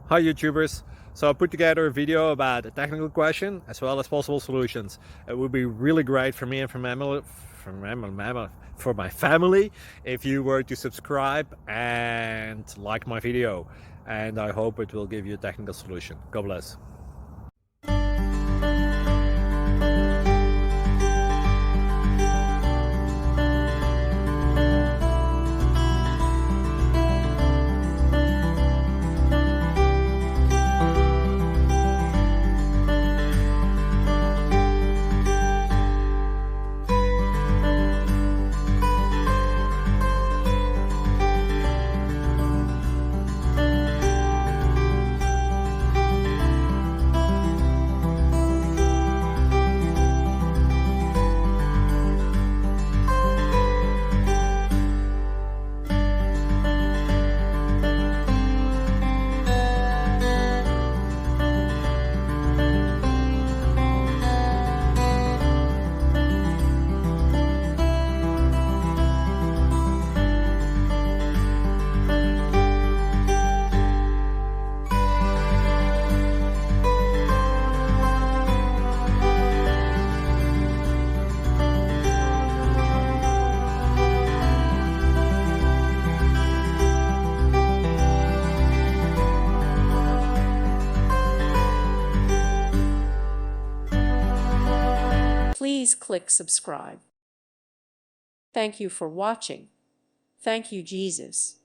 Hi YouTubers! So I put together a video about a technical question as well as possible solutions. It would be really great for me and for my family if you were to subscribe and like my video, and I hope it will give you a technical solution. God bless. Please click subscribe. Thank you for watching. Thank you, Jesus.